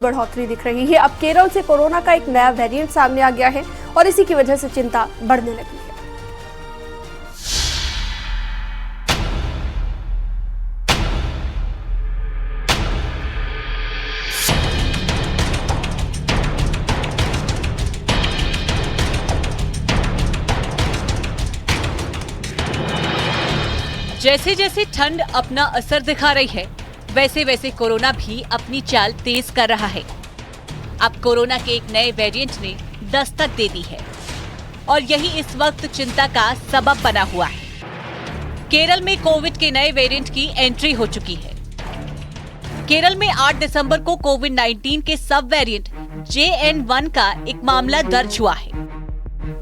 बढ़ोतरी दिख रही है। अब केरल से कोरोना का एक नया वेरिएंट सामने आ गया है और इसी की वजह से चिंता बढ़ने लगी है। जैसे जैसे ठंड अपना असर दिखा रही है, वैसे वैसे कोरोना भी अपनी चाल तेज कर रहा है। अब कोरोना के एक नए वेरिएंट ने दस्तक दे दी है और यही इस वक्त चिंता का सबब बना हुआ है। केरल में कोविड के नए वेरिएंट की एंट्री हो चुकी है। केरल में 8 दिसंबर को कोविड-19 के सब वेरिएंट JN1 का एक मामला दर्ज हुआ है।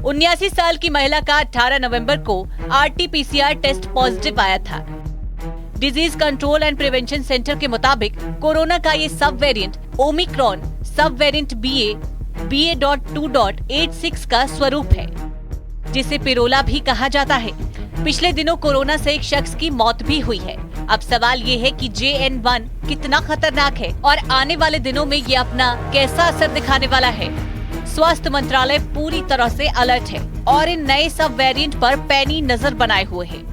79 साल की महिला का 18 नवंबर को RT-PCR टेस्ट पॉजिटिव आया था। Disease control and prevention centre के मुताबिक कोरोना का ये सब वेरिएंट ओमिक्रॉन सब वेरिएंट BA.2.86 का स्वरूप है, जिसे पिरोला भी कहा जाता है। पिछले दिनों कोरोना से एक शख्स की मौत भी हुई है। अब सवाल ये है कि JN1 कितना खतरनाक है और आने वाले दिनों में ये अपना कैसा असर दिखाने वाला है। स्वास्थ्य मंत्रालय पूरी तरह से अलर्ट है और इन नए सब वेरिएंट पर पैनी नजर बनाए हुए है।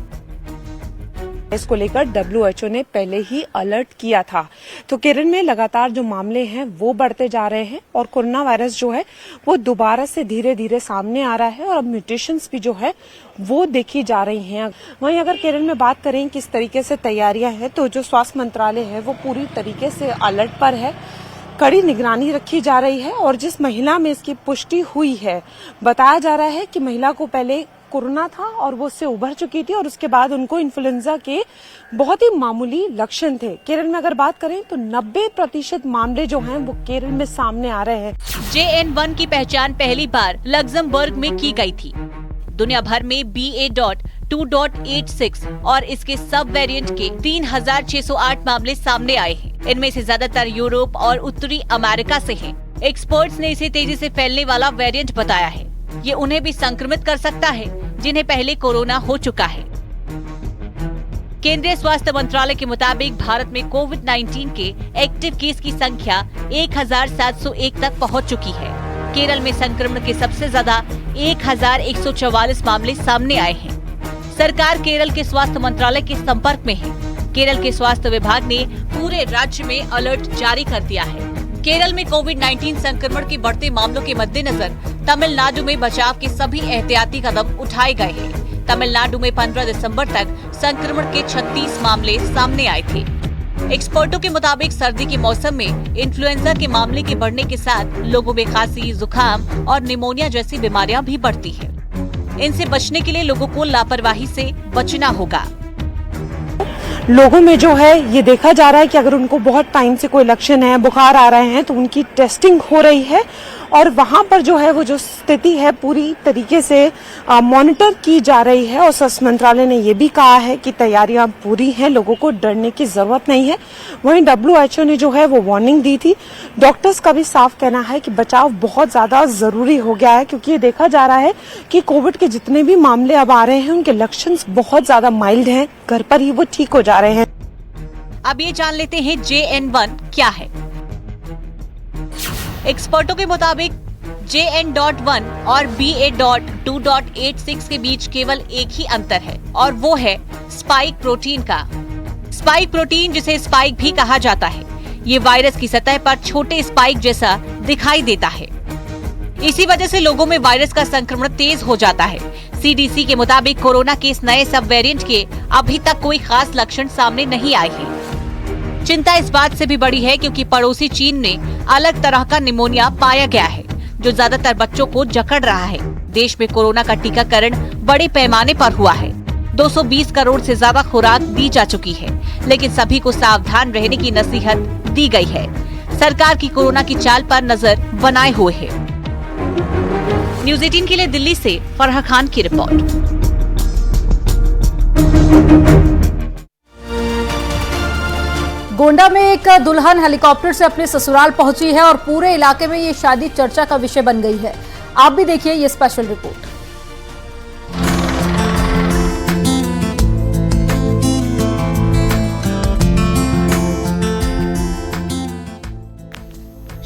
इसको लेकर WHO ने पहले ही अलर्ट किया था। तो केरल में लगातार जो मामले हैं वो बढ़ते जा रहे हैं और कोरोना वायरस जो है वो दोबारा से धीरे धीरे सामने आ रहा है और अब म्यूटेशंस भी जो है वो देखी जा रही हैं। वहीं अगर केरल में बात करें किस तरीके से तैयारियां हैं, तो जो स्वास्थ्य मंत्रालय है वो पूरी तरीके से अलर्ट पर है। कड़ी निगरानी रखी जा रही है और जिस महिला में इसकी पुष्टि हुई है, बताया जा रहा है कि महिला को पहले कोरोना था और वो उससे उभर चुकी थी और उसके बाद उनको इन्फ्लुएंजा के बहुत ही मामूली लक्षण थे। केरल में अगर बात करें तो 90% मामले जो हैं वो केरल में सामने आ रहे हैं। JN1 की पहचान पहली बार लग्जमबर्ग में की गई थी। दुनिया भर में BA.2.86 और इसके सब वेरिएंट के 3608 मामले सामने आए हैं। इनमें से ज्यादातर यूरोप और उत्तरी अमेरिका से हैं। एक्सपर्ट्स ने इसे तेजी से फैलने वाला वेरिएंट बताया है। ये उन्हें भी संक्रमित कर सकता है जिन्हें पहले कोरोना हो चुका है। केंद्रीय स्वास्थ्य मंत्रालय के मुताबिक भारत में कोविड-19 के एक्टिव केस की संख्या 1701 तक पहुंच चुकी है। केरल में संक्रमण के सबसे ज्यादा 1144 मामले सामने आए हैं। सरकार केरल के स्वास्थ्य मंत्रालय के संपर्क में है। केरल के स्वास्थ्य विभाग ने पूरे राज्य में अलर्ट जारी कर दिया है। केरल में कोविड-19 संक्रमण के बढ़ते मामलों के मद्देनजर तमिलनाडु में बचाव के सभी एहतियाती कदम उठाए गए हैं। तमिलनाडु में 15 दिसंबर तक संक्रमण के 36 मामले सामने आए थे। एक्सपर्टों के मुताबिक सर्दी के मौसम में इन्फ्लुएंजा के मामले के बढ़ने के साथ लोगों में खांसी, जुकाम और निमोनिया जैसी बीमारियां भी बढ़ती हैं। इनसे बचने के लिए लोगों को लापरवाही से बचना होगा। लोगों में जो है ये देखा जा रहा है कि अगर उनको बहुत टाइम से कोई लक्षण है, बुखार आ रहे हैं, तो उनकी टेस्टिंग हो रही है और वहां पर जो है वो जो स्थिति है पूरी तरीके से मॉनिटर की जा रही है। और स्वास्थ्य मंत्रालय ने ये भी कहा है कि तैयारियां पूरी हैं, लोगों को डरने की जरूरत नहीं है। वहीं WHO ने जो है वो वार्निंग दी थी। डॉक्टर्स का भी साफ कहना है कि बचाव बहुत ज्यादा जरूरी हो गया है, क्योंकि ये देखा जा रहा है कि कोविड के जितने भी मामले अब आ रहे हैं उनके लक्षण बहुत ज्यादा माइल्ड हैं, घर पर ही वो ठीक हो जा रहे हैं। अब ये जान लेते हैं JN1 क्या है। एक्सपर्टों के मुताबिक JN.1 और BA.2.86 के बीच केवल एक ही अंतर है और वो है स्पाइक प्रोटीन का। स्पाइक प्रोटीन, जिसे स्पाइक भी कहा जाता है, ये वायरस की सतह पर छोटे स्पाइक जैसा दिखाई देता है। इसी वजह से लोगों में वायरस का संक्रमण तेज हो जाता है। CDC के मुताबिक कोरोना के इस नए सब वेरिएंट के अभी तक कोई खास लक्षण सामने नहीं आए हैं। चिंता इस बात से भी बड़ी है क्योंकि पड़ोसी चीन में अलग तरह का निमोनिया पाया गया है जो ज्यादातर बच्चों को जकड़ रहा है। देश में कोरोना का टीकाकरण बड़े पैमाने पर हुआ है। 220 करोड़ से ज्यादा खुराक दी जा चुकी है, लेकिन सभी को सावधान रहने की नसीहत दी गई है। सरकार की कोरोना की चाल पर नजर बनाए हुए है। न्यूज़ 18 के लिए दिल्ली से फरहा खान की रिपोर्ट। गोंडा में एक दुल्हन हेलीकॉप्टर से अपने ससुराल पहुंची है और पूरे इलाके में ये शादी चर्चा का विषय बन गई है। आप भी देखिए ये स्पेशल रिपोर्ट।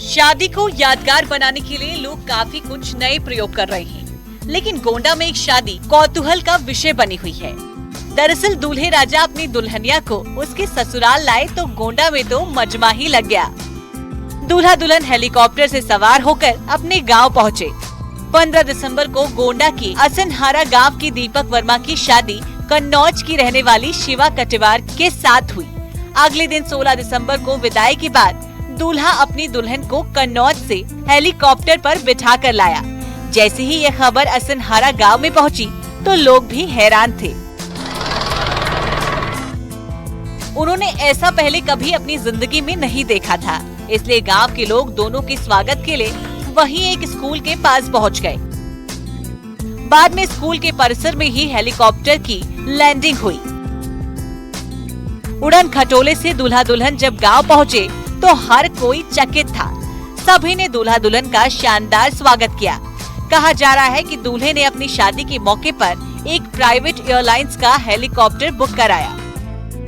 शादी को यादगार बनाने के लिए लोग काफी कुछ नए प्रयोग कर रहे हैं, लेकिन गोंडा में एक शादी कौतूहल का विषय बनी हुई है। दरअसल दूल्हे राजा अपनी दुल्हनिया को उसके ससुराल लाए तो गोंडा में तो मजमा ही लग गया। दूल्हा दुल्हन हेलीकॉप्टर से सवार होकर अपने गांव पहुंचे। 15 दिसंबर को गोंडा के असनहारा गांव की दीपक वर्मा की शादी कन्नौज की रहने वाली शिवा कटिवार के साथ हुई। अगले दिन 16 दिसंबर को विदाई के बाद दूल्हा अपनी दुल्हन को कन्नौज से हेलीकॉप्टर पर बिठा कर लाया। जैसे ही यह खबर असनहारा गांव में पहुंची तो लोग भी हैरान थे। उन्होंने ऐसा पहले कभी अपनी जिंदगी में नहीं देखा था, इसलिए गांव के लोग दोनों के स्वागत के लिए वहीं एक स्कूल के पास पहुंच गए। बाद में स्कूल के परिसर में ही हेलीकॉप्टर की लैंडिंग हुई। उड़न खटोले से दूल्हा दुल्हन जब गांव पहुंचे तो हर कोई चकित था। सभी ने दूल्हा दुल्हन का शानदार स्वागत किया। कहा जा रहा है कि दूल्हे ने अपनी शादी के मौके पर एक प्राइवेट एयरलाइंस का हेलीकॉप्टर बुक कराया।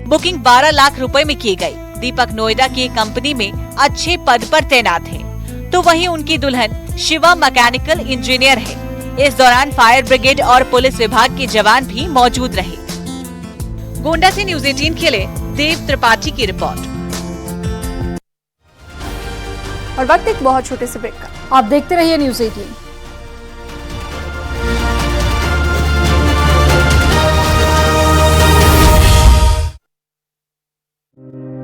बुकिंग 12 लाख रुपए में की गई। दीपक नोएडा की एक कंपनी में अच्छे पद पर तैनात है, तो वहीं उनकी दुल्हन शिवा मैकेनिकल इंजीनियर है। इस दौरान फायर ब्रिगेड और पुलिस विभाग के जवान भी मौजूद रहे। गोंडा से न्यूज़ 18 के लिए देव त्रिपाठी की रिपोर्ट। और वक्त एक बहुत छोटे से ब्रेक का। आप देखते रहिए न्यूज़ 18।